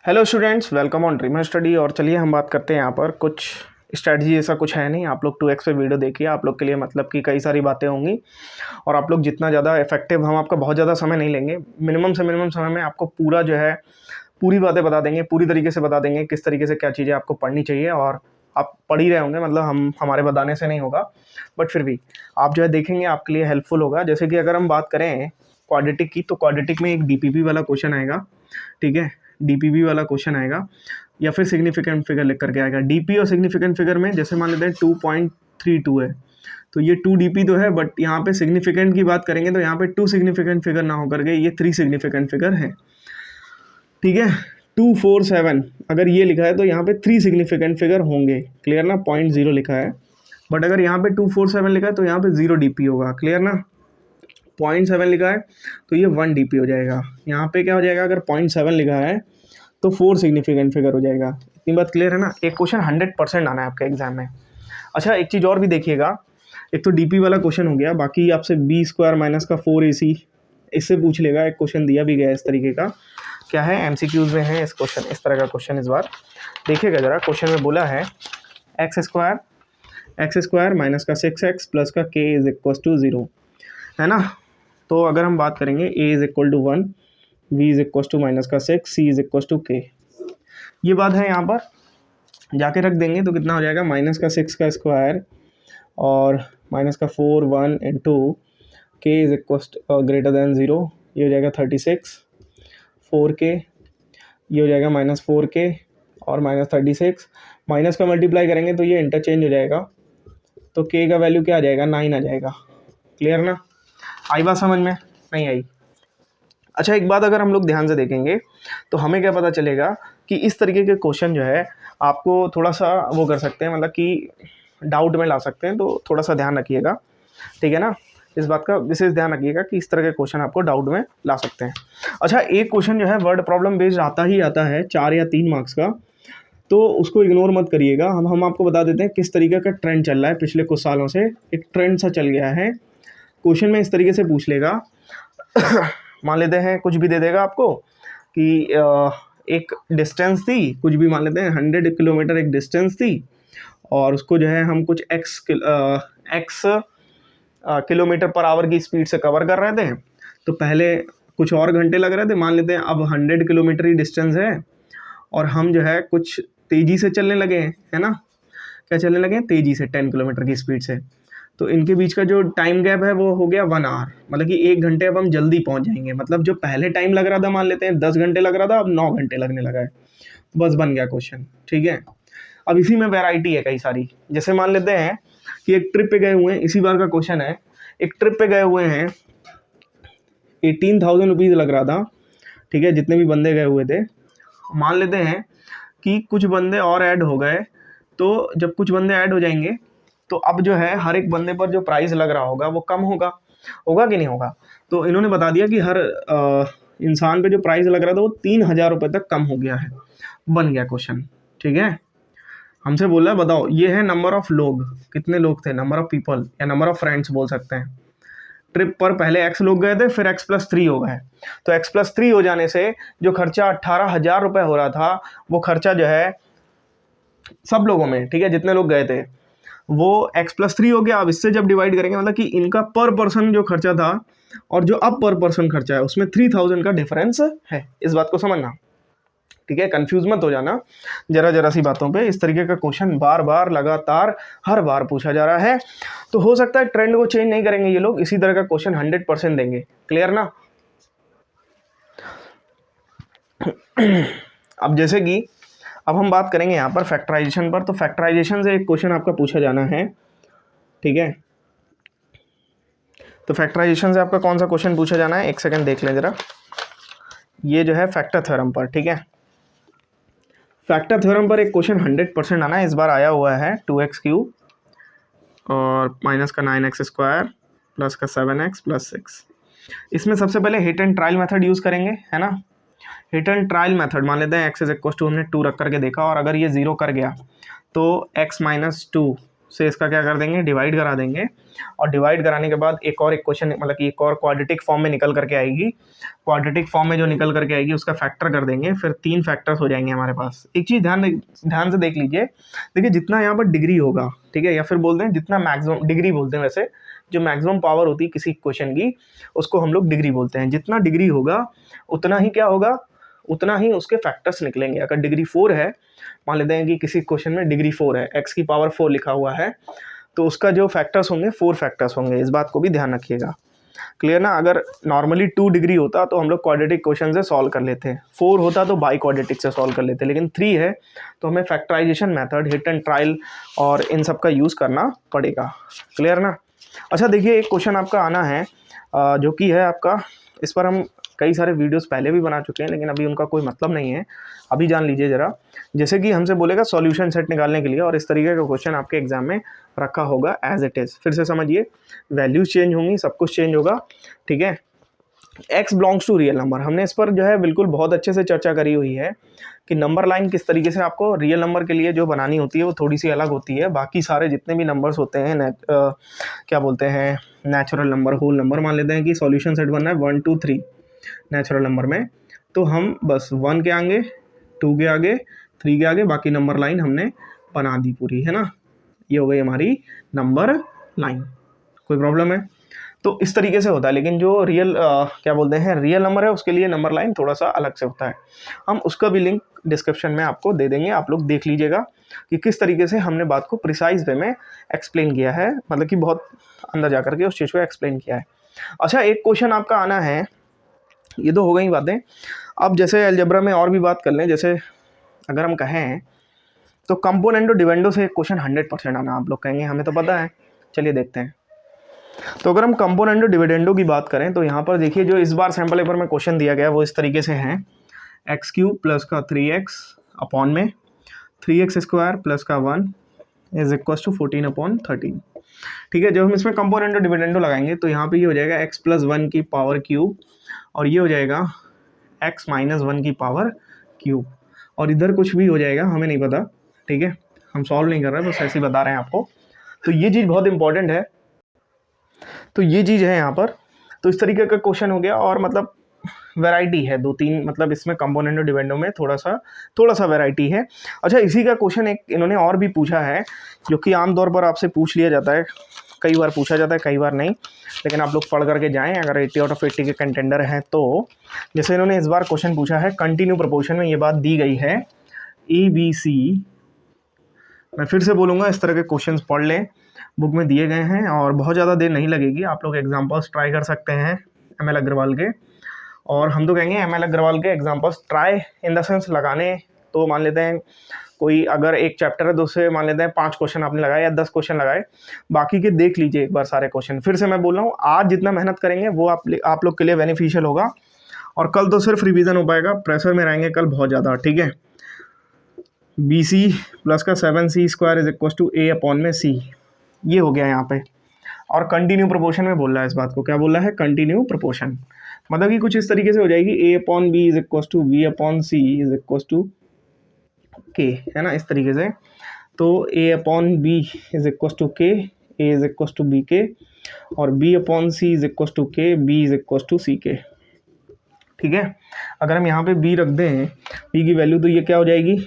Hello students, welcome on dreamer study. और चलिए हम बात करते हैं यहाँ पर कुछ स्ट्रैटेजी। ऐसा कुछ है नहीं, आप लोग 2x पे वीडियो देखिए, आप लोग के लिए मतलब कि कई सारी बातें होंगी। और आप लोग जितना ज़्यादा इफेक्टिव, हम आपका बहुत ज़्यादा समय नहीं लेंगे, मिनिमम से मिनिमम समय में आपको पूरा जो है पूरी बातें बता देंगे, पूरी तरीके से बता देंगे किस तरीके से क्या चीज़ें आपको पढ़नी चाहिए। और आप पढ़ ही रहे होंगे, मतलब हमारे बताने से नहीं होगा, बट फिर भी आप जो है देखेंगे, आपके लिए हेल्पफुल होगा। जैसे कि अगर हम बात करें क्वाड्रेटिक की, तो क्वाड्रेटिक में एक डीपीपी वाला क्वेश्चन आएगा, ठीक है। डीपीपी वाला क्वेश्चन आएगा या फिर सिग्निफिकेंट फिगर लिख करके आएगा। डीपी और सिग्निफिकेंट फिगर में जैसे मान लेते हैं 2.32 है, तो ये 2 डीपी तो है, बट यहाँ पे सिग्निफिकेंट की बात करेंगे तो यहाँ पे 2 सिग्निफिकेंट फिगर ना होकर के ये 3 सिग्निफिकेंट फिगर है, ठीक है। 247 अगर ये लिखा है तो यहाँ पे 3 सिग्निफिकेंट फिगर होंगे, क्लियर ना। 0.0 लिखा है, बट अगर यहाँ पे 247 लिखा है तो यहाँ पे 0 डीपी होगा, क्लियर ना। 0.7 लिखा है तो ये 1 डीपी हो जाएगा। यहाँ पे क्या हो जाएगा, अगर 0.7 लिखा है तो 4 सिग्निफिकेंट फिगर हो जाएगा। इतनी बात क्लियर है ना। एक क्वेश्चन 100% आना है आपके एग्जाम में। अच्छा, एक चीज़ और भी देखिएगा, एक तो डीपी वाला क्वेश्चन हो गया, बाकी आपसे बी स्क्वायर माइनस का 4ac इससे पूछ लेगा। एक क्वेश्चन दिया भी गया इस तरीके का, क्या है, एमसीक्यूज में है इस क्वेश्चन, इस तरह का क्वेश्चन। इस बार देखिएगा जरा, क्वेश्चन में बोला है एक्स स्क्वायर माइनस का 6x प्लस का k इज इक्वल टू 0, है ना। तो अगर हम बात करेंगे a is equal to 1, v is equal to minus का 6, c is equal to k, ये बात है। यहाँ पर जाके रख देंगे तो कितना हो जाएगा, माइनस का 6 का स्क्वायर और माइनस का 4 1 into k is equal greater than 0, ये हो जाएगा 36, 4k, ये हो जाएगा माइनस 4k और माइनस 36, माइनस का मल्टीप्लाई करेंगे तो ये इंटरचेंज हो जाएगा, तो k का वैल्यू क्या आ जाएगा, 9 आ जाएगा, क्लियर ना। आई बात समझ में, नहीं आई। अच्छा, एक बात अगर हम लोग ध्यान से देखेंगे तो हमें क्या पता चलेगा कि इस तरीके के क्वेश्चन जो है आपको थोड़ा सा वो कर सकते हैं, मतलब कि डाउट में ला सकते हैं, तो थोड़ा सा ध्यान रखिएगा, ठीक है ना। इस बात का विशेष ध्यान रखिएगा कि इस तरह के क्वेश्चन आपको डाउट में ला सकते हैं। अच्छा, एक क्वेश्चन जो है वर्ड प्रॉब्लम बेस्ड आता ही आता है 4 या 3 मार्क्स का, तो उसको इग्नोर मत करिएगा। हम आपको बता देते हैं किस तरीके का ट्रेंड चल रहा है। पिछले कुछ सालों से एक ट्रेंड सा चल गया है। क्वेश्चन में इस तरीके से पूछ लेगा मान लेते हैं कुछ भी दे देगा आपको कि एक डिस्टेंस थी, कुछ भी मान लेते हैं 100 किलोमीटर एक डिस्टेंस थी, और उसको जो है हम कुछ x किलोमीटर पर आवर की स्पीड से कवर कर रहे थे। तो पहले कुछ और घंटे लग रहे थे, मान लेते हैं अब 100 किलोमीटर ही डिस्टेंस है और हम जो है कुछ तेज़ी से चलने लगे हैं, है ना। क्या चलने लगे हैं, तेज़ी से 10 किलोमीटर की स्पीड से। तो इनके बीच का जो टाइम गैप है वो हो गया 1 आवर, मतलब कि 1 घंटे अब हम जल्दी पहुंच जाएंगे। मतलब जो पहले टाइम लग रहा था, मान लेते हैं 10 घंटे लग रहा था, अब 9 घंटे लगने लगा है। बस बन गया क्वेश्चन, ठीक है। अब इसी में वैरायटी है कई सारी। जैसे मान लेते हैं कि एक ट्रिप पे गए हुए हैं, इसी बार का क्वेश्चन है, एक ट्रिप पे गए हुए हैं, 18,000 रुपीज़ लग रहा था, ठीक है, जितने भी बंदे गए हुए थे। मान लेते हैं कि कुछ बंदे और ऐड हो गए, तो जब कुछ बंदे ऐड हो जाएंगे तो अब जो है हर एक बंदे पर जो प्राइस लग रहा होगा वो कम होगा, होगा कि नहीं होगा। तो इन्होंने बता दिया कि हर इंसान पे जो प्राइस लग रहा था वो 3,000 रुपये तक कम हो गया है। बन गया क्वेश्चन, ठीक है। हमसे बोला बताओ, ये है नंबर ऑफ लोग, कितने लोग थे, नंबर ऑफ पीपल या नंबर ऑफ फ्रेंड्स बोल सकते हैं। ट्रिप पर पहले x लोग गए थे, फिर x+3 हो गए। तो x+3 हो जाने से जो खर्चा 18,000 रुपये हो रहा था, वो खर्चा जो है सब लोगों में, ठीक है, जितने लोग गए थे, वो x+3 हो गया। अब इससे जब डिवाइड करेंगे, मतलब कि इनका पर पर्सन जो खर्चा था और जो अब पर पर्सन खर्चा है उसमें 3,000 का डिफरेंस है। इस बात को समझना, ठीक है, कंफ्यूज मत हो जाना जरा सी बातों पे। इस तरीके का क्वेश्चन बार बार लगातार हर बार पूछा जा रहा है, तो हो सकता है ट्रेंड को चेंज नहीं करेंगे ये लोग, इसी तरह का क्वेश्चन 100% देंगे, क्लियर ना। अब जैसे कि अब हम बात करेंगे यहाँ पर फैक्टराइजेशन पर, तो फैक्टराइजेशन से एक क्वेश्चन आपका पूछा जाना है, ठीक है। तो फैक्टराइजेशन से आपका कौन सा क्वेश्चन पूछा जाना है, एक सेकंड देख लें जरा। ये जो है फैक्टर थ्योरम पर, ठीक है, फैक्टर थ्योरम पर एक क्वेश्चन 100% आना है। इस बार आया हुआ है 2x³ और माइनस का 9x स्क्वायर प्लस का 7x प्लस 6। इसमें सबसे पहले hit and trial method use करेंगे, है ना। हिट एंड ट्रायल मेथड मान लेते हैं x इज इक्वल टू, हमने 2 रख करके देखा, और अगर ये 0 कर गया तो x-2 से इसका क्या कर देंगे, डिवाइड करा देंगे। और डिवाइड कराने के बाद एक और इक्वेशन मतलब कि एक और क्वाड्रेटिक फॉर्म में निकल करके आएगी। क्वाड्रेटिक फॉर्म में जो निकल करके आएगी उसका फैक्टर कर देंगे, फिर 3 फैक्टर्स हो जाएंगे हमारे पास। एक चीज़ ध्यान से देख लीजिए, देखिए जितना यहाँ पर डिग्री होगा, ठीक है, या फिर बोलते हैं जितना मैक्सिमम, डिग्री बोलते हैं वैसे, जो मैक्सिमम पावर होती है किसी इक्वेशन की उसको हम लोग डिग्री बोलते हैं। जितना डिग्री होगा उतना ही क्या होगा, उतना ही उसके फैक्टर्स निकलेंगे। अगर डिग्री 4 है, मान लेते हैं कि किसी क्वेश्चन में डिग्री 4 है, x की पावर 4 लिखा हुआ है, तो उसका जो फैक्टर्स होंगे 4 फैक्टर्स होंगे। इस बात को भी ध्यान रखिएगा, क्लियर ना। अगर नॉर्मली 2 डिग्री होता तो हम लोग क्वाड्रेटिक क्वेश्चन से सॉल्व कर लेते, 4 होता तो बाई क्वाड्रेटिक से सॉल्व कर लेते, लेकिन 3 है तो हमें factorization method, hit and trial और इन सब का यूज़ करना पड़ेगा, क्लियर ना। अच्छा देखिए, एक क्वेश्चन आपका आना है जो कि है आपका, इस पर हम कई सारे वीडियोस पहले भी बना चुके हैं, लेकिन अभी उनका कोई मतलब नहीं है। अभी जान लीजिए ज़रा, जैसे कि हमसे बोलेगा सॉल्यूशन सेट निकालने के लिए, और इस तरीके का क्वेश्चन आपके एग्जाम में रखा होगा एज इट इज़। फिर से समझिए, वैल्यूज चेंज होंगी, सब कुछ चेंज होगा, ठीक है। x belongs to real number, हमने इस पर जो है बिल्कुल बहुत अच्छे से चर्चा करी हुई है कि नंबर लाइन किस तरीके से आपको रियल नंबर के लिए जो बनानी होती है वो थोड़ी सी अलग होती है। बाकी सारे जितने भी नंबर्स होते हैं क्या बोलते हैं, नेचुरल नंबर, होल नंबर, मान लेते हैं कि सॉल्यूशन सेट बनना है 1 2 3 नेचुरल नंबर में, तो हम बस 1 के आगे, 2 के आगे, 3 के आगे बाकी नंबर लाइन हमने बना दी पूरी, है ना। ये हो गई हमारी नंबर लाइन, कोई प्रॉब्लम है तो इस तरीके से होता है। लेकिन जो रियल क्या बोलते हैं, रियल नंबर है, उसके लिए नंबर लाइन थोड़ा सा अलग से होता है। हम उसका भी लिंक डिस्क्रिप्शन में आपको दे देंगे, आप लोग देख लीजिएगा कि किस तरीके से हमने बात को प्रिसाइज वे में एक्सप्लेन किया है, मतलब कि बहुत अंदर जा करके उस चीज़ को एक्सप्लेन किया है। अच्छा, एक क्वेश्चन आपका आना है, ये तो हो गई बातें। अब जैसे अलजेब्रा में और भी बात कर लें, जैसे अगर हम कहें तो कंपोनेंट और डिविडेंडो से एक क्वेश्चन 100% आना, आप लोग कहेंगे हमें तो पता है, चलिए देखते हैं। तो अगर हम कंपोनेंट और डिविडेंडो की बात करें तो यहाँ पर देखिए, जो इस बार सैम्पल पेपर में क्वेश्चन दिया गया वो इस तरीके से है, x³ प्लस का 3x अपॉन में 3x² प्लस का 1 इज इक्वल टू 14/13। ठीक है, जब हम इसमें कंपोनेंट और डिविडेंडो लगाएंगे तो यहाँ पे ये हो जाएगा x प्लस 1 की पावर क्यूब, और ये हो जाएगा x माइनस 1 की पावर क्यूब, और इधर कुछ भी हो जाएगा, हमें नहीं पता, ठीक है, हम सॉल्व नहीं कर रहे हैं, बस ऐसे ही बता रहे हैं आपको। तो ये चीज़ बहुत इंपॉर्टेंट है, तो ये चीज़ है यहाँ पर। तो इस तरीके का क्वेश्चन हो गया, और मतलब वैरायटी है 2-3, मतलब इसमें कंपोनेंट और डिविडेंडो में थोड़ा सा वैरायटी है। अच्छा, इसी का क्वेश्चन एक इन्होंने और भी पूछा है, जो कि आमतौर पर आपसे पूछ लिया जाता है, कई बार पूछा जाता है, कई बार नहीं, लेकिन आप लोग पढ़ करके जाएं अगर 80 आउट ऑफ 80 के कंटेंडर हैं तो। जैसे इन्होंने इस बार क्वेश्चन पूछा है, कंटिन्यू प्रोपोर्शन में ये बात दी गई है ABC, मैं फिर से बोलूँगा, इस तरह के क्वेश्चन पढ़ लें, बुक में दिए गए हैं और बहुत ज़्यादा देर नहीं लगेगी। आप लोग एग्जाम्पल्स ट्राई कर सकते हैं ML अग्रवाल के, और हम तो कहेंगे ML अग्रवाल के examples try in the sense लगाने, तो मान लेते हैं कोई अगर एक चैप्टर है तो उससे मान लेते हैं 5 क्वेश्चन आपने लगाए या 10 क्वेश्चन लगाए, बाकी के देख लीजिए एक बार सारे क्वेश्चन। फिर से मैं बोल रहा हूँ, आज जितना मेहनत करेंगे वो आप लोग के लिए बेनिफिशियल होगा, और कल तो सिर्फ रिवीजन हो पाएगा, प्रेशर में रहेंगे कल बहुत ज़्यादा, ठीक है। BC प्लस का 7C² is equal to A upon में C, ये हो गया यहाँ पे। और कंटिन्यू प्रोपोर्शन में बोल रहा है, इस बात को क्या बोल रहा है, कंटिन्यू प्रोपोर्शन, मतलब कि कुछ इस तरीके से हो जाएगी, A upon B is equal to V upon C is equal to K, है ना, इस तरीके से। तो A upon B is equal to K, A is equal to BK, और B upon C is equal to K, B is equal to CK, ठीक है। अगर हम यहाँ पे B रख दें, B की वैल्यू, तो ये क्या हो जाएगी,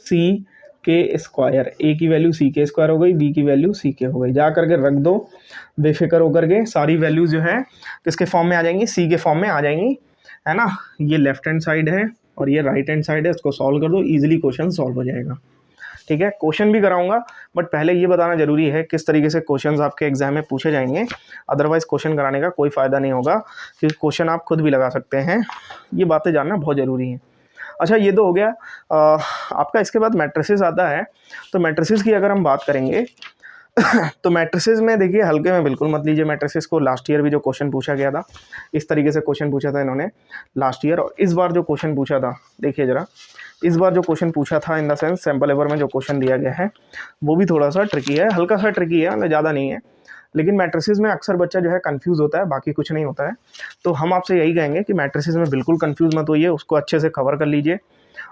CK², A की वैल्यू CK² हो गई, B की वैल्यू CK हो गई, जा करके रख दो बेफिक्र होकर के, सारी वैल्यूज जो है किसके फॉर्म में आ जाएंगी, C के फॉर्म में आ जाएंगी, है ना। ये लेफ्ट हैंड साइड है और ये राइट हैंड साइड है, इसको सॉल्व कर दो, इजीली क्वेश्चन सॉल्व हो जाएगा, ठीक है। क्वेश्चन भी कराऊंगा, बट पहले ये बताना जरूरी है किस तरीके से क्वेश्चंस आपके एग्जाम में पूछे जाएंगे, अदरवाइज क्वेश्चन कराने का कोई फ़ायदा नहीं होगा, क्योंकि क्वेश्चन आप खुद भी लगा सकते हैं, ये बातें जानना बहुत ज़रूरी है। अच्छा, ये तो हो गया आपका। इसके बाद मैट्रिसेस आता है, तो मैट्रिसेस की अगर हम बात करेंगे तो मैट्रिसेस में देखिए, हल्के में बिल्कुल मत लीजिए मैट्रिसेस को। लास्ट ईयर भी जो क्वेश्चन पूछा गया था, इस तरीके से क्वेश्चन पूछा था इन्होंने लास्ट ईयर, और इस बार जो क्वेश्चन पूछा था, देखिए ज़रा, इस बार जो क्वेश्चन पूछा था in the sense sample paper में जो क्वेश्चन दिया गया है वो भी थोड़ा सा ट्रिकी है, हल्का सा ट्रिकी है, मतलब ज़्यादा नहीं है, लेकिन मैट्रिसेस में अक्सर बच्चा जो है कंफ्यूज होता है, बाकी कुछ नहीं होता है। तो हम आपसे यही कहेंगे कि मैट्रिसेस में बिल्कुल कंफ्यूज मत होइए, उसको अच्छे से कवर कर लीजिए,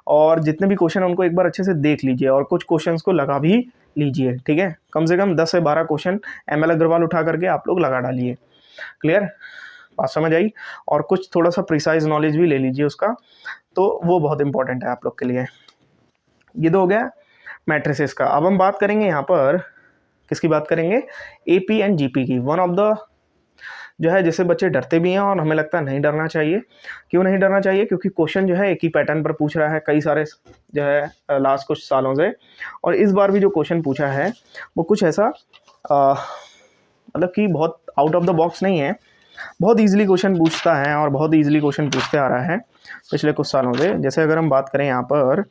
और जितने भी क्वेश्चन उनको एक बार अच्छे से देख लीजिए और कुछ क्वेश्चंस को लगा भी लीजिए, ठीक है। कम से कम 10 से 12 क्वेश्चन ML अग्रवाल उठा करके आप लोग लगा डालिए। क्लियर, बात समझ आई। और कुछ थोड़ा सा प्रिसाइज नॉलेज भी ले लीजिए उसका, तो वो बहुत इंपॉर्टेंट है आप लोग के लिए। ये तो हो गया मैट्रिसेस का। अब हम बात करेंगे यहाँ पर किसकी बात करेंगे, AP एंड GP की। वन ऑफ द जो है जिससे बच्चे डरते भी हैं और हमें लगता है नहीं डरना चाहिए। क्यों नहीं डरना चाहिए, क्योंकि क्वेश्चन जो है एक ही पैटर्न पर पूछ रहा है कई सारे जो है लास्ट कुछ सालों से। और इस बार भी जो क्वेश्चन पूछा है वो कुछ ऐसा मतलब कि बहुत आउट ऑफ द बॉक्स नहीं है, बहुत ईजिली क्वेश्चन पूछता है और बहुत ईजिली क्वेश्चन पूछते आ रहा है पिछले कुछ सालों से। जैसे अगर हम बात करें यहाँ पर,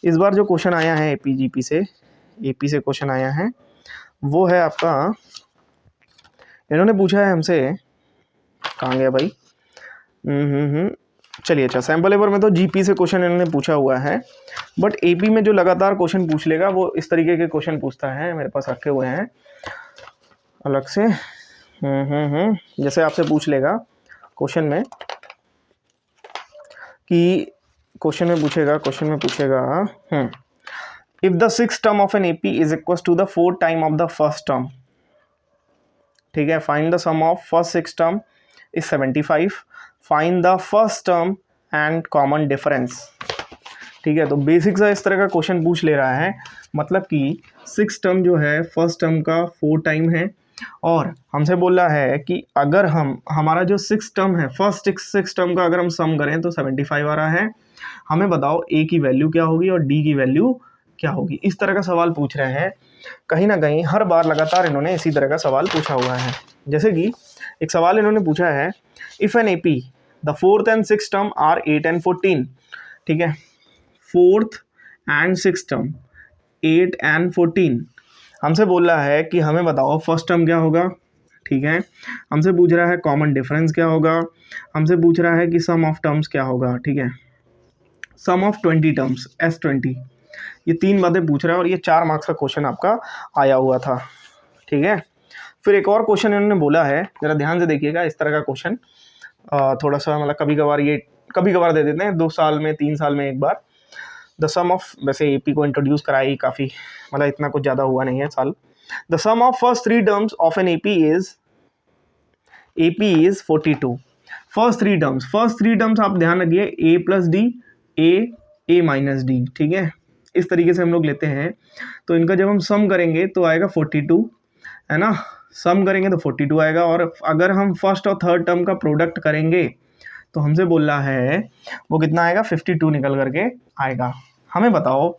इस बार जो क्वेश्चन आया है AP GP से, AP से क्वेश्चन आया है वो है आपका, इन्होंने पूछा है हमसे, कहाँ गया भाई, चलिए अच्छा, सैम्पल पेपर में तो GP से क्वेश्चन इन्होंने पूछा हुआ है, बट AP में जो लगातार क्वेश्चन पूछ लेगा वो इस तरीके के क्वेश्चन पूछता है, मेरे पास रखे हुए हैं अलग से। जैसे आपसे पूछ लेगा क्वेश्चन में कि क्वेश्चन में पूछेगा if the 6th term of an AP is equal to the 4th time of the first term, ठीक है। Find the sum of first 6 term is 75, find the first term and common difference, ठीक है। तो basic सा इस तरह का question पूछ ले रहा है, मतलब कि 6 टर्म जो है फर्स्ट टर्म का 4 टाइम है, और हमसे बोल रहा है कि अगर हमारा जो 6 टर्म है फर्स्ट 6 टर्म का अगर हम सम करें तो 75 आ रहा है, हमें बताओ A की वैल्यू क्या होगी और D की वैल्यू क्या होगी। इस तरह का सवाल पूछ रहे हैं। कहीं ना कहीं हर बार लगातार इन्होंने इसी तरह का सवाल पूछा हुआ है। जैसे कि एक सवाल इन्होंने पूछा है, if an AP the 4th and 6th term are 8 and 14, ठीक है। 4th and 6th term 8 and 14, हमसे बोल रहा है कि हमें बताओ फर्स्ट टर्म क्या होगा, ठीक है। हमसे पूछ रहा है कॉमन डिफरेंस क्या होगा, हमसे पूछ रहा है कि सम ऑफ टर्म्स क्या होगा, ठीक है। सम ऑफ 20 टर्म्स S20, ये 3 बातें पूछ रहा है और ये 4 मार्क्स का क्वेश्चन आपका आया हुआ था, ठीक है। फिर एक और क्वेश्चन इन्होंने बोला है, ज़रा ध्यान से देखिएगा। इस तरह का क्वेश्चन थोड़ा सा मतलब कभी कभार दे देते हैं, 2 साल में 3 साल में एक बार। द सम ऑफ, वैसे AP को इंट्रोड्यूस कराई काफ़ी, मतलब इतना कुछ ज़्यादा हुआ नहीं है साल। The sum of first 3 terms of an AP is 42। First 3 terms आप ध्यान रखिए, A plus D, A minus D, ठीक है। इस तरीके से हम लोग लेते हैं। तो इनका जब हम सम करेंगे तो आएगा 42, है ना। सम करेंगे तो 42 आएगा, और अगर हम फर्स्ट और थर्ड टर्म का प्रोडक्ट करेंगे तो हमसे बोल रहा है वो कितना आएगा, 52 निकल करके आएगा। हमें बताओ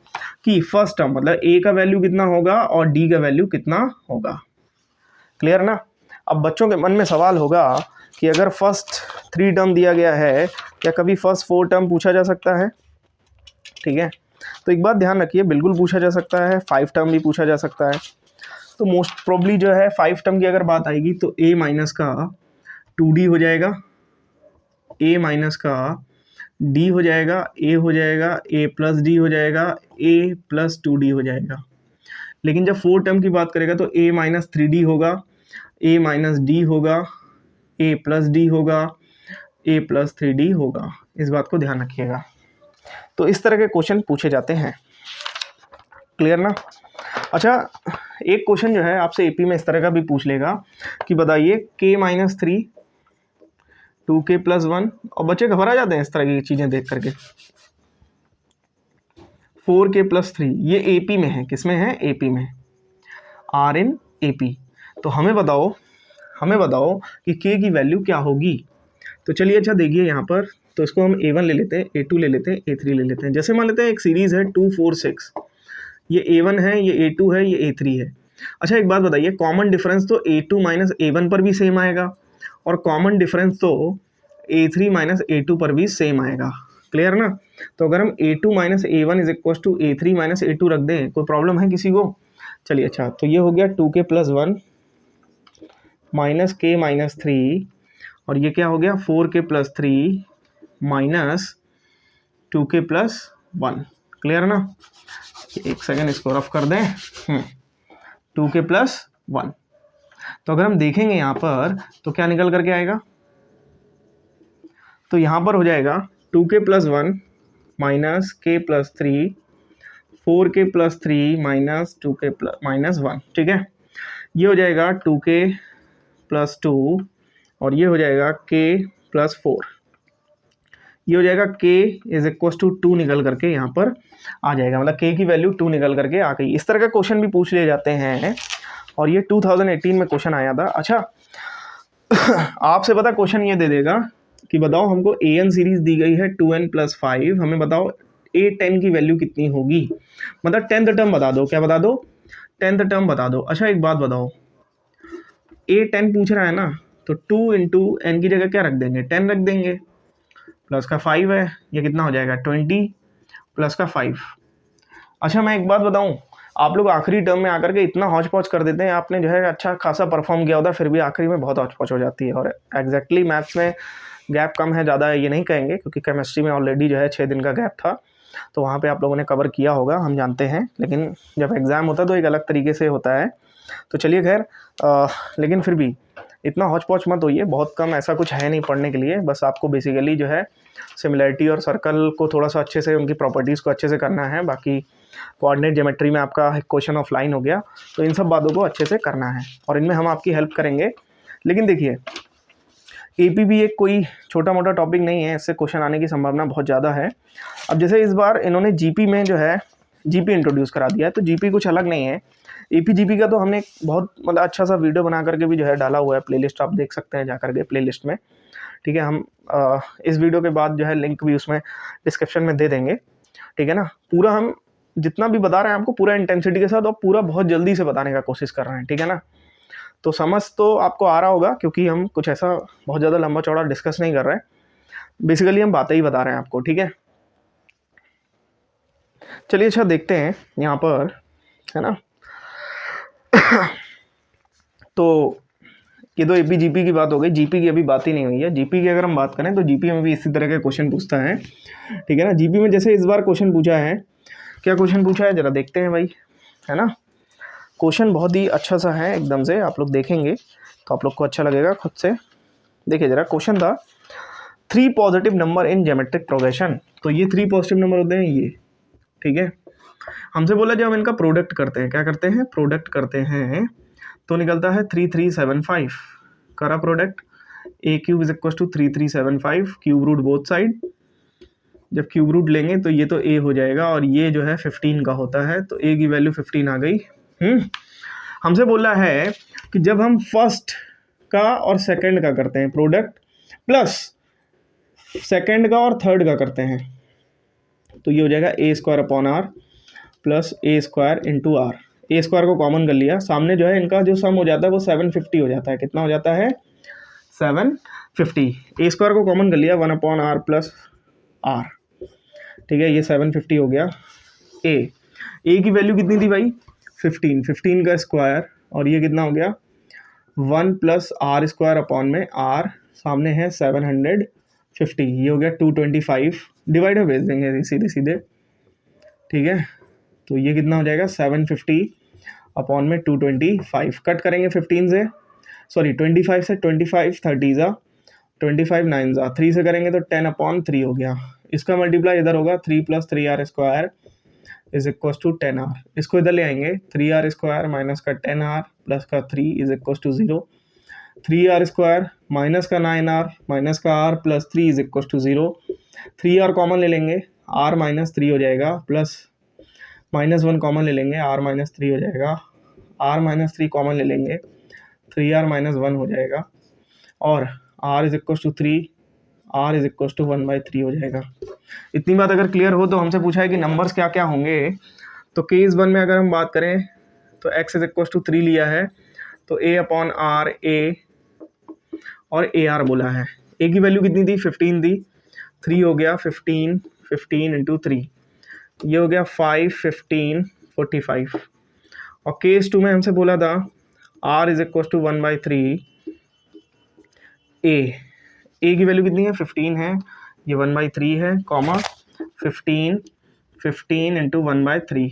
कि फर्स्ट टर्म मतलब A का वैल्यू कितना होगा और D का वैल्यू कितना होगा। क्लियर ना। अब बच्चों के मन में सवाल होगा कि अगर फर्स्ट 3 टर्म दिया गया है, क्या कभी फर्स्ट 4 टर्म पूछा जा सकता है, ठीक है। तो एक बात ध्यान रखिए, बिल्कुल पूछा जा सकता है, 5 टर्म भी पूछा जा सकता है। तो मोस्ट प्रोबली जो है 5 टर्म की अगर बात आएगी तो A माइनस का 2D हो जाएगा, A माइनस का D हो जाएगा, A हो जाएगा, A प्लस D हो जाएगा, A प्लस 2D हो जाएगा। लेकिन जब 4 टर्म की बात करेगा तो A माइनस 3D होगा, A माइनस D होगा, A प्लस D होगा, A प्लस 3D होगा। इस बात को ध्यान रखिएगा। तो इस तरह के क्वेश्चन पूछे जाते हैं। क्लियर ना। अच्छा, एक क्वेश्चन जो है आपसे AP में इस तरह का भी पूछ लेगा कि बताइए K माइनस 3 2K प्लस 1, और बच्चे घबरा जाते हैं इस तरह की चीज़ें देख करके। 4K प्लस 3, ये AP में है, किस में है, AP में, R इन AP। तो हमें बताओ कि K की वैल्यू क्या होगी। तो चलिए अच्छा देखिए यहाँ पर, तो इसको हम A1 ले लेते हैं, A2 ले लेते हैं, A3 ले लेते हैं। जैसे मान लेते हैं एक सीरीज़ है 2 4 6, ये A1 है, ये A2 है, ये A3 है। अच्छा एक बात बताइए, कॉमन डिफरेंस तो A2 माइनस A1 पर भी सेम आएगा, और कॉमन डिफरेंस तो A3 माइनस A2 पर भी सेम आएगा। क्लियर ना। तो अगर हम A2 minus A1 is equal to A3 minus A2 रख दें, कोई प्रॉब्लम है किसी को। चलिए अच्छा, तो ये हो गया 2K plus 1 minus K minus 3, और ये क्या हो गया 4K plus 3 minus 2K plus 1। Clear ना। एक सेकेंड इसको रफ कर दें। 2K plus 1। तो अगर हम देखेंगे यहाँ पर तो क्या निकल करके आएगा, तो यहाँ पर हो जाएगा 2K प्लस 1 माइनस के plus 3, 4k plus 3 minus 2k minus 1, ठीक है। ये हो जाएगा 2k प्लस 2 और ये हो जाएगा k प्लस 4। ये हो जाएगा k इज इक्व टू 2 निकल करके यहाँ पर आ जाएगा, मतलब k की वैल्यू 2 निकल करके आ गई। इस तरह का क्वेश्चन भी पूछ लिए जाते हैं और ये 2018 में क्वेश्चन आया था। अच्छा आपसे पता क्वेश्चन ये दे देगा कि बताओ हमको an सीरीज दी गई है 2n प्लस 5, हमें बताओ a10 की वैल्यू कितनी होगी, मतलब 10th टर्म बता दो। क्या बता दो? 10th टर्म बता दो। अच्छा एक बात बताओ, a10 पूछ रहा है ना, तो 2 इंटू एन की जगह क्या रख देंगे? 10 रख देंगे, प्लस का 5 है, ये कितना हो जाएगा 20 प्लस का 5। अच्छा मैं एक बात बताऊं, आप लोग आखिरी टर्म में आकर के इतना हौच पौच कर देते हैं, आपने जो है अच्छा खासा परफॉर्म किया होता है, फिर भी आखिरी में बहुत हौच पौच हो जाती है। और एग्जैक्टली मैथ्स में गैप कम है ज़्यादा है ये नहीं कहेंगे, क्योंकि केमिस्ट्री में ऑलरेडी जो है 6 दिन का गैप था, तो वहाँ पे आप लोगों ने कवर किया होगा, हम जानते हैं। लेकिन जब एग्ज़ाम होता है तो एक अलग तरीके से होता है। तो चलिए खैर, लेकिन फिर भी इतना हौच पौच मत होइए, बहुत कम ऐसा कुछ है नहीं पढ़ने के लिए। बस आपको बेसिकली जो है सिमिलैरिटी और सर्कल को थोड़ा सा अच्छे से, उनकी प्रॉपर्टीज़ को अच्छे से करना है। बाकी कोऑर्डिनेट ज्योमेट्री में आपका क्वेश्चन ऑफ लाइन हो गया, तो इन सब बातों को अच्छे से करना है और इनमें हम आपकी हेल्प करेंगे। लेकिन देखिए AP भी एक कोई छोटा मोटा टॉपिक नहीं है, इससे क्वेश्चन आने की संभावना बहुत ज़्यादा है। अब जैसे इस बार इन्होंने GP में जो है GP इंट्रोड्यूस करा दिया है, तो GP कुछ अलग नहीं है। AP GP का तो हमने एक बहुत मतलब अच्छा सा वीडियो बना करके भी जो है डाला हुआ है, प्लेलिस्ट आप देख सकते हैं जा करके प्लेलिस्ट में, ठीक है। हम इस वीडियो के बाद जो है लिंक भी उसमें डिस्क्रिप्शन में दे देंगे, ठीक है ना। पूरा हम जितना भी बता रहे हैं आपको पूरा इंटेंसिटी के साथ और पूरा बहुत जल्दी से बताने का कोशिश कर रहे हैं, ठीक है ना। तो समझ तो आपको आ रहा होगा, क्योंकि हम कुछ ऐसा बहुत ज़्यादा लंबा चौड़ा डिस्कस नहीं कर रहे हैं, बेसिकली हम बातें ही बता रहे हैं आपको, ठीक है। चलिए अच्छा देखते हैं यहाँ पर, है ना। तो ये तो AP GP की बात हो गई, GP की अभी बात ही नहीं हुई है। GP की अगर हम बात करें तो GP में भी इसी तरह के क्वेश्चन पूछता है, ठीक है ना। GP में जैसे इस बार क्वेश्चन पूछा है, क्या क्वेश्चन पूछा है जरा देखते हैं भाई, है ना। क्वेश्चन बहुत ही अच्छा सा है, एकदम से आप लोग देखेंगे तो आप लोग को अच्छा लगेगा खुद से। देखिए जरा, क्वेश्चन था 3 positive number in geometric progression. तो ये 3 पॉजिटिव नंबर होते हैं ये, ठीक है। हमसे बोला जब हम इनका प्रोडक्ट करते हैं, क्या करते हैं? प्रोडक्ट करते हैं, तो निकलता है 3375। करा product, a cube is equal to 3375, cube root both side. जब क्यूब रूट लेंगे तो ये तो a हो जाएगा और ये जो है 15 का होता है, तो a की वैल्यू 15 आ गई। हमसे बोला है कि जब हम फर्स्ट का और सेकंड का करते हैं प्रोडक्ट, प्लस सेकंड का और थर्ड का करते हैं, तो ये हो जाएगा a² upon r plus a² into r। a² को कॉमन कर लिया, सामने जो है इनका जो सम हो जाता है वो 750 हो जाता है। कितना हो जाता है? 750। a² को कॉमन कर लिया, 1 अपॉन r प्लस r, ठीक है। ये 750 हो गया। a की वैल्यू कितनी थी भाई? 15 का स्क्वायर, और ये कितना हो गया? 1 प्लस r² अपॉन में r, सामने है 750, ये हो गया 225। डिवाइड में भेज देंगे सीधे सीधे, ठीक है। तो ये कितना हो जाएगा? 750 अपॉन में 225। कट करेंगे 15 से, सॉरी 25 से, 25 30 जा, 25 9 जा, 3 से करेंगे तो 10 अपॉन 3 हो गया। इसका मल्टीप्लाई इधर होगा, 3 plus 3r² is equal to 10r। इसको इधर ले आएंगे, 3r² माइनस का 10r प्लस का 3 is equal to 0। 3r² minus का 9r माइनस का r plus 3 is equal to 0। 3r common ले लेंगे, r माइनस 3 हो जाएगा, प्लस -1 कॉमन ले लेंगे, r माइनस 3 हो जाएगा, r माइनस 3 कॉमन ले लेंगे, 3r माइनस 1 हो जाएगा, और r is equal to 3, r is equal to 1/3 हो जाएगा। इतनी बात अगर क्लियर हो तो हमसे पूछा है कि नंबर्स क्या क्या होंगे। तो केस 1 में अगर हम बात करें तो x इज इक्व टू 3 लिया है, तो a अपॉन r a और ar बोला है। a की वैल्यू कितनी थी? 15 थी, 3 हो गया 15, 15 इंटू 3, ये हो गया 5, 15, 45। और केस 2 में हमसे बोला था r is equal to 1/3 a की वैल्यू कितनी है? 15 है, ये 1/3 है, कॉमा 15 इंटू 1/3,